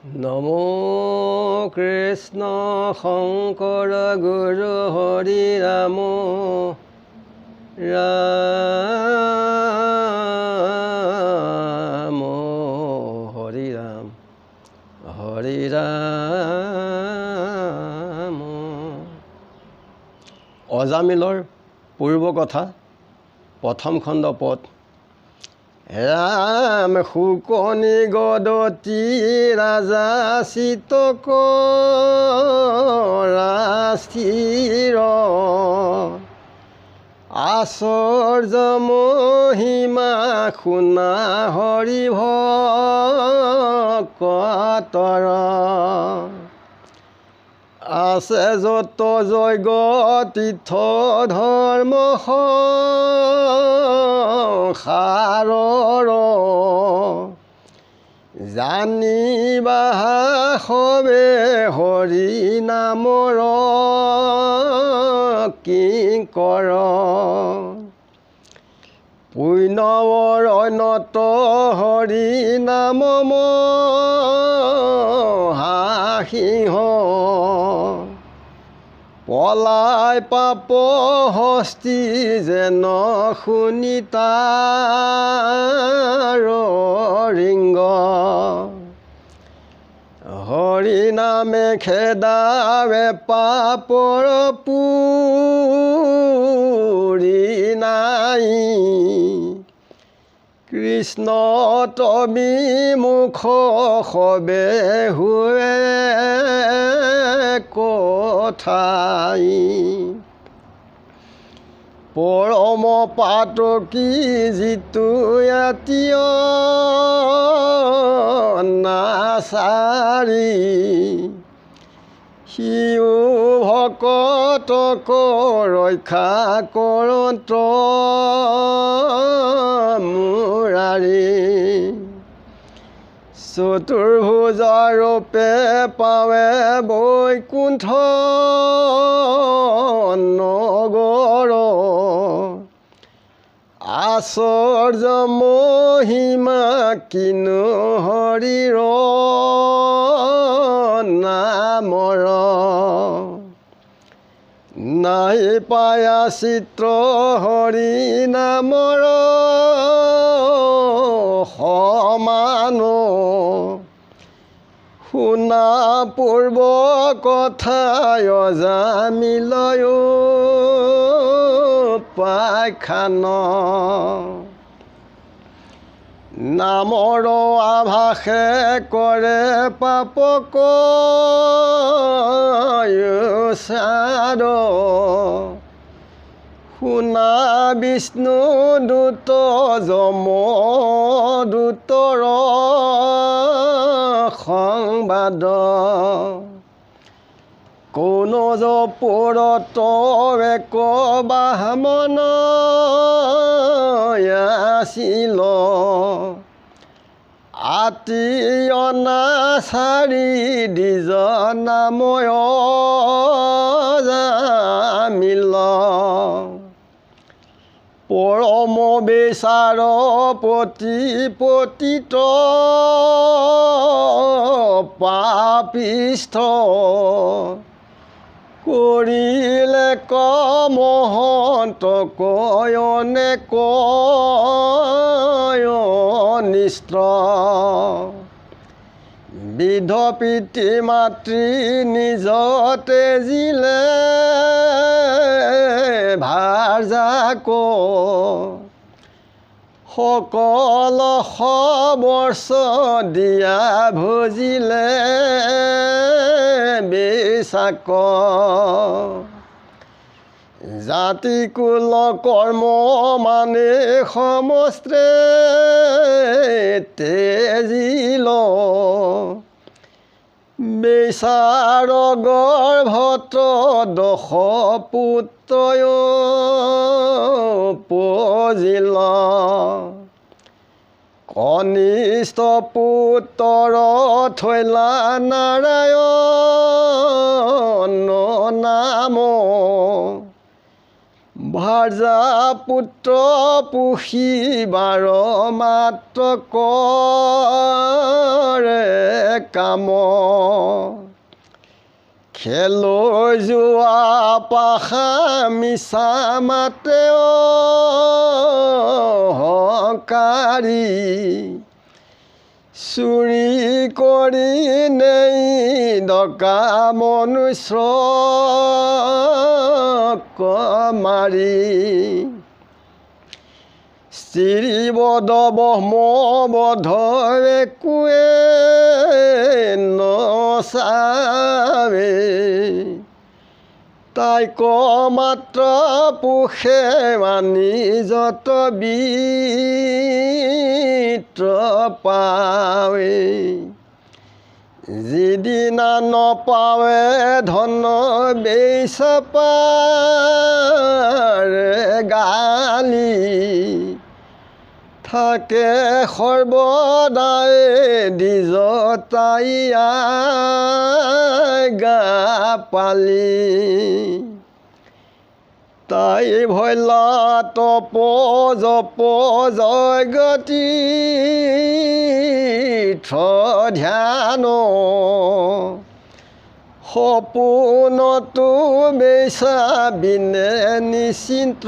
নমো কৃষ্ণ শংকৰ গুৰু হৰি ৰাম ৰাম হৰি ৰাম হৰি ৰাম। অজামিলৰ পূৰ্ব কথা প্ৰথম খণ্ড পদ। ৰাম শুকনি গদতি ৰাজা চিতক ৰাস্থিৰ আশ্চৰ্য মহিমা শুনা হৰি ভকতৰ। আছে যত যজ্ঞ তীৰ্থ ধৰ্ম সাৰৰ জানিবা সবে হৰি নামৰ কিংকৰ। পুণ্যৱৰণত হৰি নাম মহাসিংহ পলাই পাপ হস্তি যেন শুনি তাৰ ৰিংগ। হৰি নামে খেদাৱে পাপৰ পুৰি নাই কৃষ্ণ তবি মুখ সবে হুৱে কথাই। পৰম পাতকী যিটো এতিয় নাচাৰি সিও ভকতক ৰক্ষা কৰন্ত মুৰাৰী। চতুৰ্ভুজাৰূপে পাৱে বৈকুণ্ঠ নগৰ আশ্চৰ্য মহিমা কিনো হৰিৰ নামৰ। নাই পায়া চিত্ৰ হৰি নামৰ সমান শুনা পূৰ্ব কথায় অজামিলয় পাখ্যান। নামৰ আভাসে কৰে পাপক সাৰ শুনা বিষ্ণু দূত যম দূতৰ সংবাদ। কৌনজ পুৰত এক বামন আছিল আতি অনাচাৰি দ্বিজ নাময় অজামিল। পৰম বিচাৰ পতি পতিত পাপিষ্ঠ কৰিলে কমহন্ত কয়নে অনিষ্ট। বিধ পিতৃ মাতৃ নিজ তেজিলে ভাৰ্যাক সকল সবৰ্ষ দিয়া ভজিলে বেচাক। জাতি কুল কৰ্ম মানে সমস্তে তেজিল বেচাৰ গৰ্ভত দশ পুত্ৰয় পজিল। কনিষ্ঠ পুত্ৰ থৈলা নাৰায়ণ নাম ভাৰ্যা পুত্ৰ পুষি বাৰ মাত্ৰ কৰে কাম খেলৈ যোৱা পাখা মিছা মাতে অহংকাৰী চুৰি কৰি নেই ডকা মনুষ্যক মাৰি স্ত্ৰীবধ ব্ৰহ্মবধ একোৱে নচাবে তাইক মাত্ৰ পোষে মানি যত বিত্ৰ পাৱে যিদিনা নপাৱে ধন বেচাপাৰে গালি থাকে সৰ্বদাই দিজ তাই গা পালি তাই ভৈলা তপ জপ জয়গতি ধ্যান সপোনতো বেচা বিনে নিশ্চিন্ত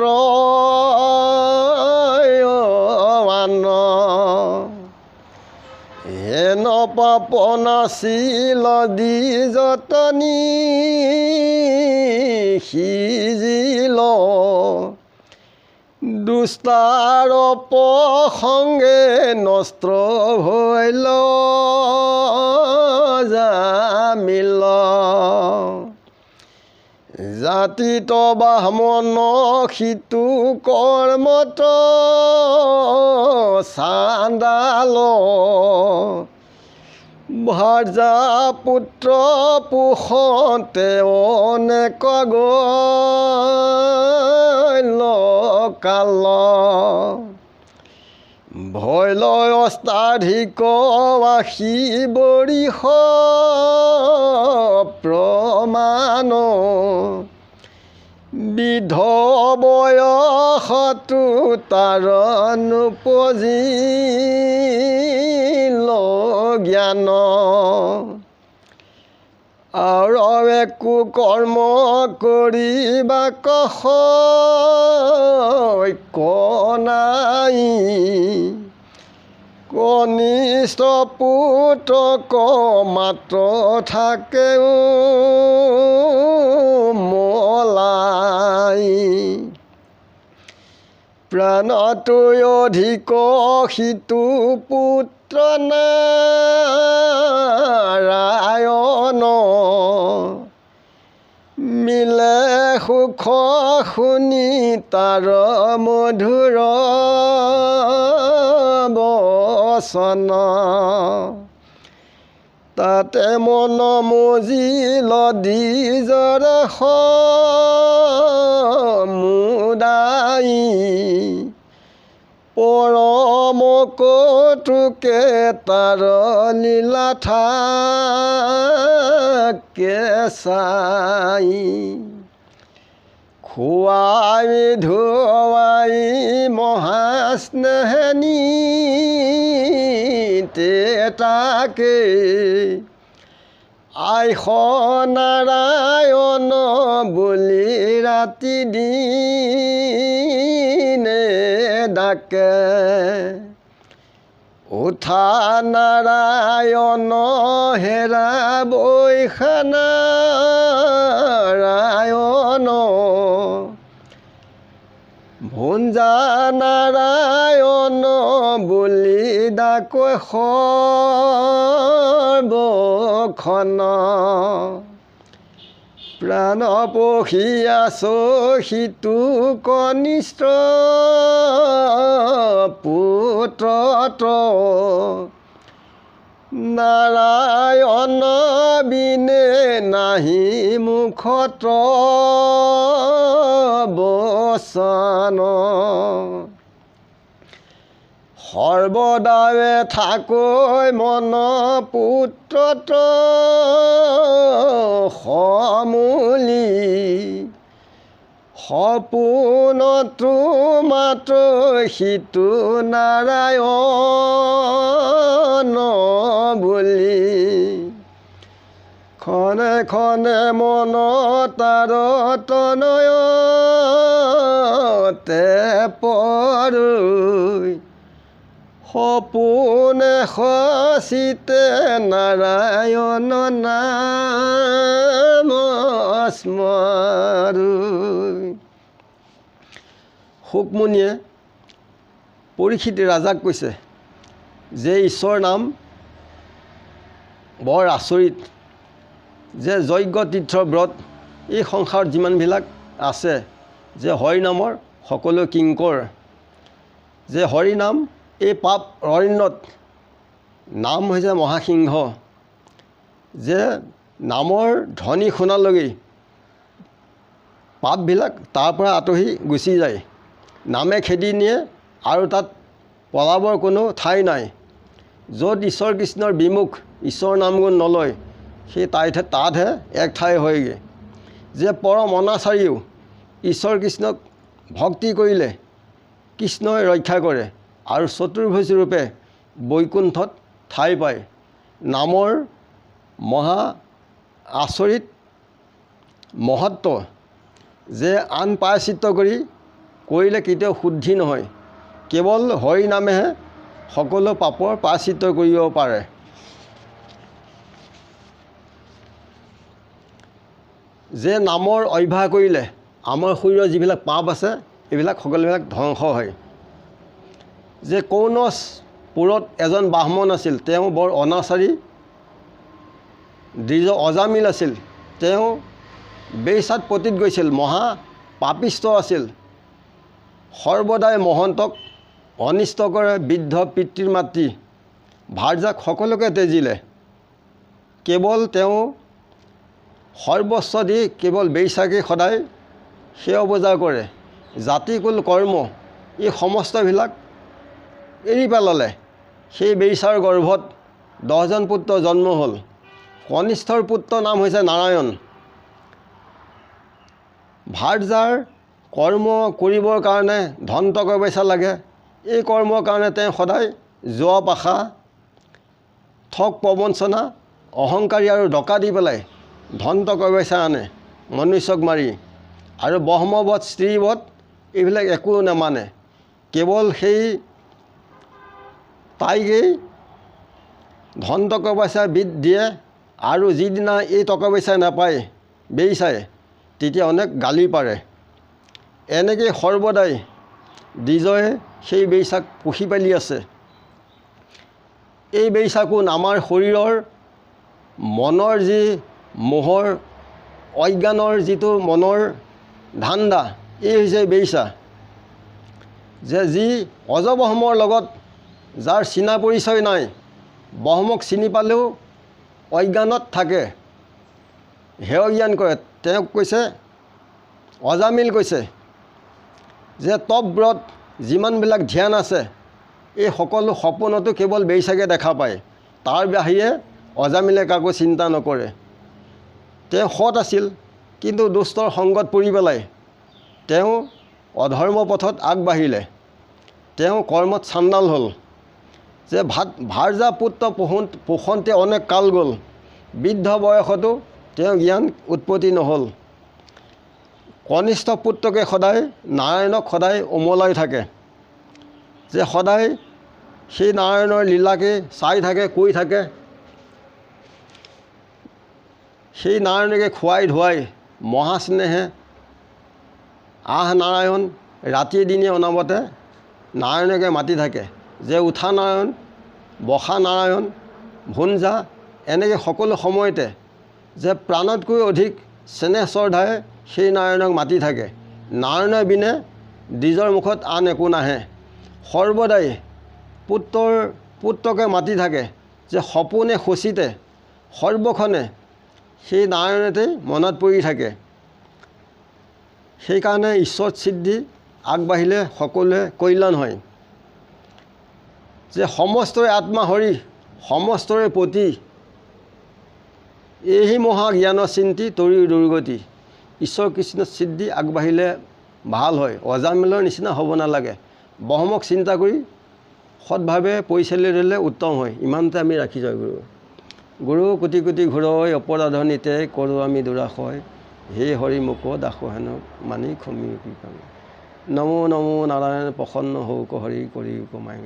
হেন পাপ নাছিল দ্বিজতনী সিজিল দুষ্টাৰ প্ৰসংগে নষ্ট হৈল জামিল জাতিত বাহমন সিটো কৰ্মত চাণ্ডাল ভাৰ্যা পুত্ৰ পোষতে অনেক গল কাল ভৈলয় অষ্টাধিক আশী বৰিষ প্ৰমাণ বিধ বয়সতো তাৰ নুপজিল জ্ঞান আৰু একো কৰ্ম কৰিবা কশৈক নাই কনিষ্ঠ পুত্ৰক মাত্ৰ থাকেও মলাই প্ৰাণতৈ অধিক সিটো পুত্ৰ নাৰায়ণ মিলে সুখ শুনি তাৰ মধুৰ বচন তাতে মন মজিল দ্বিজৰ সমুদায় পৰম কৌতুকে তাৰ লীলা থাকে চাই খুৱাই ধুৱাই মহাস্নেহনী তাকে আইস নাৰায়ণ বুলি ৰাতি দিনে ডাকে উঠা নাৰায়ণ হেৰা বৈশা নাৰায়ণ ভুঞ্জা নাৰায়ণ বুলি ডাকৈ সৰ্বখন প্ৰাণ পখি আছো সিটো কনিষ্ঠ পুত্ৰত নাৰায়ণ বিনে নাহি মুখত বচন সৰ্বদাৱে থাকৈ মন পুত্ৰত সমূলি সপোনতো মাত্ৰ সিটো নাৰায়ণ বুলি খনে খনে মনত তনয়তে পৰৈ সপোনে সচিতে নাৰায়ণ নাম স্মৰৈ। শুকমুনিয়ে পৰীক্ষিত ৰাজাক কৈছে যে ঈশ্বৰ নাম বৰ আচৰিত, যে যজ্ঞ তীৰ্থ ব্ৰত এই সংসাৰত যিমানবিলাক আছে, যে হৰি নামৰ সকলো কিংকৰ, যে হৰি নাম এই পাপ অৰণ্যত নাম হৈছে মহাসিংহ, যে নামৰ ধ্বনি শুনালৈকে পাপবিলাক তাৰ পৰা আঁতৰি গুচি যায়, নামে খেদি নিয়ে আৰু তাত পলাবৰ কোনো ঠাই নাই। য'ত ঈশ্বৰ কৃষ্ণৰ বিমুখ ঈশ্বৰৰ নাম গুণ নলয় সেই তাতহে এক ঠাই হয়গৈ। যে পৰম অনাচাৰীও ঈশ্বৰ কৃষ্ণক ভক্তি কৰিলে কৃষ্ণই ৰক্ষা কৰে আৰু চতুৰ্ভুজ ৰূপে বৈকুণ্ঠত ঠাই পায়। নামৰ মহা আচৰিত মহত্ব, যে আন প্ৰায়শ্চিত্ত কৰিলে কেতিয়াও শুদ্ধি নহয়, কেৱল হৰি নামেহে সকলো পাপৰ প্ৰায়শ্চিত্ত কৰিব পাৰে। যে নামৰ অভ্যাস কৰিলে আমাৰ শৰীৰৰ যিবিলাক পাপ আছে এইবিলাক সকলোবিলাক ধ্বংস হয়। যে কৌনচপুৰত এজন ব্ৰাহ্মণ আছিল, তেওঁ বৰ অনাচাৰী দ্বিজ অজামিল আছিল, তেওঁ বেইচাত পতিত গৈছিল, মহা পাপিষ্ট আছিল, সৰ্বদাই মহন্তক অনিষ্ট কৰে, বৃদ্ধ পিতৃ মাতৃ ভাৰ্যাক সকলোকে তেজিলে। কেৱল তেওঁ সৰ্বস্ব দি কেৱল বেইচাকে সদায় সেৱা পূজা কৰে। জাতি কুল কৰ্ম এই সমস্তবিলাক এৰি পেলালে। সেই বেইচাৰ গৰ্ভত 10জন পুত্ৰ জন্ম হ'ল। কনিষ্ঠৰ পুত্ৰ নাম হৈছে নাৰায়ণ। ভাৰ্যাৰ কৰ্ম কৰিবৰ কাৰণে ধন টকা পইচা লাগে, এই কৰ্মৰ কাৰণে তেওঁ সদায় যোৱা পাশা ঠগ প্ৰবঞ্চনা অহংকাৰী আৰু ডকা দি পেলাই ধন টকা পইচা আনে মনুষ্যক মাৰি, আৰু ব্ৰহ্মবধ স্ত্ৰীবধ এইবিলাক একো নামানে, কেৱল সেই তাইকেই ধন টকা পইচা বিধ দিয়ে। আৰু যিদিনা এই টকা পইচা নাপায় বেইচাই, তেতিয়া অনেক গালি পাৰে। এনেকৈ সৰ্বদাই দ্বিজয়ে সেই বেইচাক পুহি পালি আছে। এই বেইচা কোন? আমাৰ শৰীৰৰ মনৰ যি মোহৰ অজ্ঞানৰ যিটো মনৰ ধান্দা, এই হৈছে বেইচা। যে যি অজব্ৰহ্মৰ লগত যাৰ চিনা পৰিচয় নাই, ব্ৰহ্মক চিনি পালেও অজ্ঞানত থাকে, হেয় জ্ঞান কৰে, তেওঁক কৈছে অজামিল কৈছে যে তপ ব্ৰত যিমানবিলাক ধ্যান আছে এই সকলো সপোনতো কেৱল বেইচাকে দেখা পায়, তাৰ বাহিৰে অজামিলে কাকো চিন্তা নকৰে। তেওঁ সৎ আছিল, কিন্তু দুষ্টৰ সংগত পৰি পেলাই তেওঁ অধৰ্ম পথত আগবাঢ়িলে, তেওঁ কৰ্মত চাণ্ডাল হ'ল। যে ভাৰ্যা পুত্ৰ পোষণতে অনেক কাল গ'ল, বৃদ্ধ বয়সতো তেওঁ জ্ঞান উৎপত্তি নহ'ল। কনিষ্ঠ পুত্ৰকে সদায় নাৰায়ণক সদায় উমলাই থাকে, যে সদায় সেই নাৰায়ণৰ লীলাকে চাই থাকে, কৈ থাকে। সেই নাৰায়ণকে খুৱাই ধুৱাই মহাস্নেহে নাৰায়ণ ৰাতিয়ে দিনে অনামতে নাৰায়ণকে মাতি থাকে, যে উঠা নাৰায়ণ, বসা নাৰায়ণ, ভুঞ্জা, এনেকৈ সকলো সময়তে যে প্ৰাণতকৈ অধিক চেনেহ শ্ৰদ্ধাৰে সেই নাৰায়ণক মাতি থাকে। নাৰায়ণৰ বিনে দ্বিজৰ মুখত আন একো নাহে। সৰ্বদাই পুত্ৰকে মাতি থাকে, যে সপোনে সচিতে সৰ্বক্ষণে সেই নাৰায়ণতেই মনত পৰি থাকে। সেইকাৰণে ঈশ্বৰ সিদ্ধি আগবাঢ়িলে সকলোৱে কল্যাণ হয়। যে সমস্তৰে আত্মা হৰি, সমস্তৰে পতি, এই মহা জ্ঞান চিন্তি তৰি দুৰ্গতি। ঈশ্বৰ কৃষ্ণ সিদ্ধি আগবাঢ়িলে ভাল হয়। অজামিলৰ নিচিনা হ'ব নালাগে। বহমক চিন্তা কৰি সৎভাৱে পৰিচালি ল'লে উত্তম হয়। ইমানতে আমি ৰাখি যাওঁ গুৰু। গুৰু কোটি কোটি ঘূৰৈ অপৰাধনীতে কৰোঁ আমি দুৰাশয়, হে হৰি মোক দাসো হেনক মানি খমি কৃপাম। নমো নমো নাৰায়ণ প্ৰসন্ন হৌক হৰি কৰি কমাই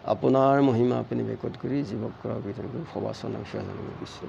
আপোনাৰ মহিমা আপুনি বেকত কৰি জীৱক কৰা বিধান কৰি সবাচন বিশ্ব